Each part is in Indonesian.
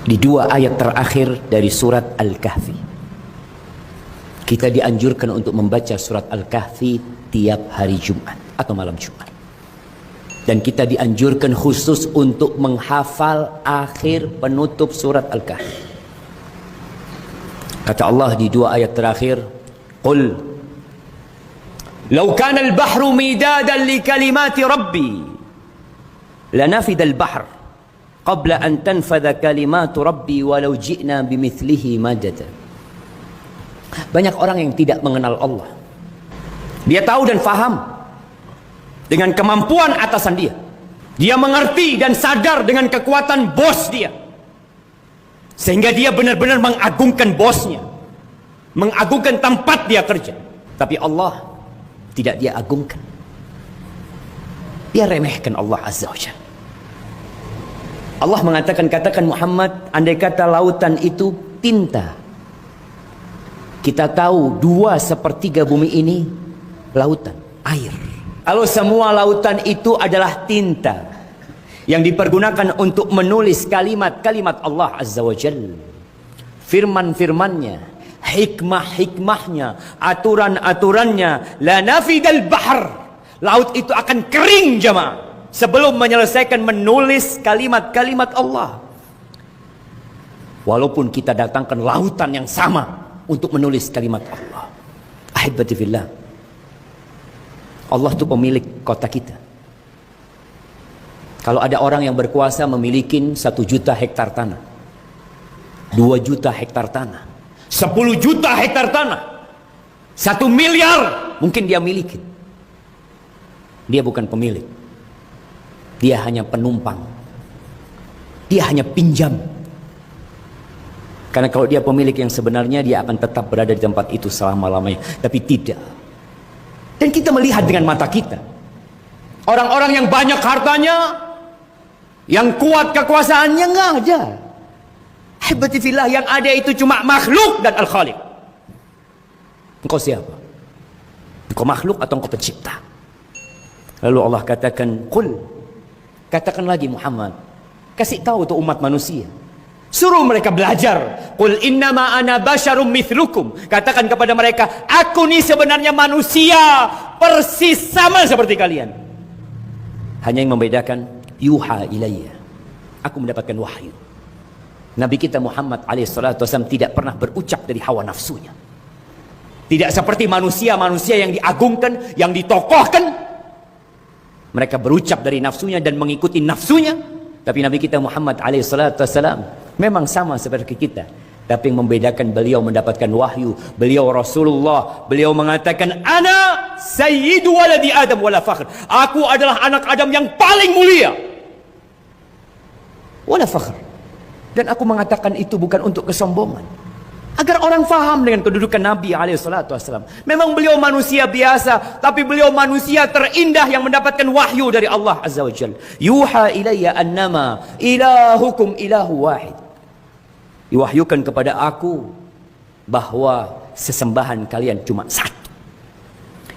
Di dua ayat terakhir dari surat Al-Kahfi, kita dianjurkan untuk membaca surat Al-Kahfi tiap hari Jumat atau malam Jumat. Dan kita dianjurkan khusus untuk menghafal akhir penutup surat Al-Kahfi. Kata Allah di dua ayat terakhir, Qul Lau kana al-bahru midadan li kalimati Rabbi lanafida al-bahr qabla an tanfadha kalimatu Rabbi walau ji'na bimithlihi madada. Banyak orang yang tidak mengenal Allah. Dia tahu dan faham dengan kemampuan atasan dia. Dia mengerti dan sadar dengan kekuatan bos dia. Sehingga dia benar-benar mengagungkan bosnya, mengagungkan tempat dia kerja. Tapi Allah tidak dia agungkan. Dia remehkan Allah Azza wa Jalla. Allah mengatakan, katakan Muhammad, andai kata lautan itu tinta. Kita tahu 2/3 bumi ini lautan, air. Kalau semua lautan itu adalah tinta yang dipergunakan untuk menulis kalimat-kalimat Allah Azza wa Jalla, firman-firmannya, hikmah-hikmahnya, aturan-aturannya, la nafidal bahr, laut itu akan kering jemaah sebelum menyelesaikan menulis kalimat-kalimat Allah. Walaupun kita datangkan lautan yang sama untuk menulis kalimat Allah. Ahibati fillah, Allah itu pemilik kota kita. Kalau ada orang yang berkuasa memiliki 1 juta hektar tanah, 2 juta hektar tanah, 10 juta hektar tanah, 1 miliar mungkin dia miliki. Dia bukan pemilik. Dia hanya penumpang. Dia hanya pinjam. Karena kalau dia pemilik yang sebenarnya, dia akan tetap berada di tempat itu selama-lamanya. Tapi tidak. Dan kita melihat dengan mata kita, orang-orang yang banyak hartanya, yang kuat kekuasaannya, nggak ada. Hebatifillah, yang ada itu cuma makhluk dan Al-Khaliq. Engkau siapa? Engkau makhluk atau engkau pencipta? Lalu Allah katakan, Qul, katakan lagi Muhammad, kasih tahu tuh umat manusia, suruh mereka belajar. Qul innama ana basyarum mithlukum, katakan kepada mereka, aku ini sebenarnya manusia persis sama seperti kalian. Hanya yang membedakan, yuha ilayya, aku mendapatkan wahyu. Nabi kita Muhammad alaihissalam tidak pernah berucap dari hawa nafsunya. Tidak seperti manusia-manusia yang diagungkan, yang ditokohkan. Mereka berucap dari nafsunya dan mengikuti nafsunya. Tapi Nabi kita Muhammad alaihissalam memang sama seperti kita. Tapi yang membedakan, beliau mendapatkan wahyu. Beliau Rasulullah. Beliau mengatakan, Ana sayyidu waladi Adam wala fakhr. Aku adalah anak Adam yang paling mulia. Wala fakhr. Dan aku mengatakan itu bukan untuk kesombongan, agar orang faham dengan kedudukan Nabi alaihissalam. Memang beliau manusia biasa, tapi beliau manusia terindah yang mendapatkan wahyu dari Allah Azza wa Jalla. Yuha ilayya annama ilahukum ilahu wahid. Diwahyukan kepada aku bahwa sesembahan kalian cuma satu.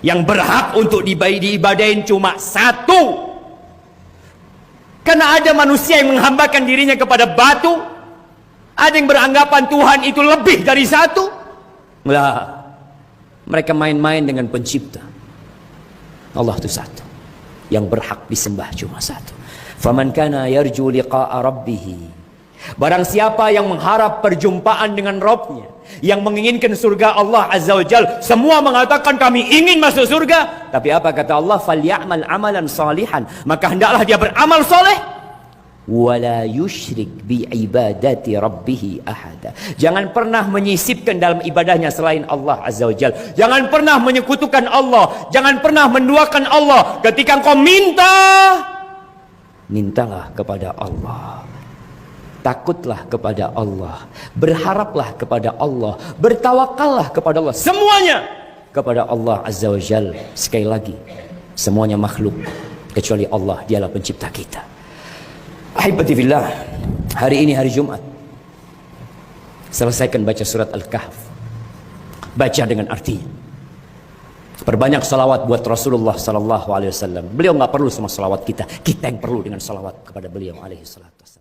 Yang berhak untuk diibadahin cuma satu. Karena ada manusia yang menghambakan dirinya kepada batu, ada yang beranggapan Tuhan itu lebih dari satu. Lah, mereka main-main dengan pencipta. Allah itu satu, yang berhak disembah cuma satu. Faman kana yarju liqa'a rabbih, barang siapa yang mengharap perjumpaan dengan Rabbnya, yang menginginkan surga Allah Azza wa Jalla. Semua mengatakan kami ingin masuk surga, tapi apa kata Allah? Falyamal amalan salihan, maka hendaklah dia beramal soleh. Wala yusyrik bi ibadati rabbih ahada, jangan pernah menyisipkan dalam ibadahnya selain Allah Azza wa Jalla. Jangan pernah menyekutukan Allah, jangan pernah menduakan Allah. Ketika engkau minta, mintalah kepada Allah, takutlah kepada Allah, berharaplah kepada Allah, bertawakallah kepada Allah, semuanya kepada Allah Azza wa Jalla. Sekali lagi, semuanya makhluk kecuali Allah, dialah pencipta kita. Ahibati fillah, hari ini hari Jumat, selesaikan baca surat Al-Kahf, baca dengan arti. Perbanyak salawat buat Rasulullah sallallahu alaihi wasallam. Beliau nggak perlu sama salawat kita, kita yang perlu dengan salawat kepada beliau alaihi salatu wasallam.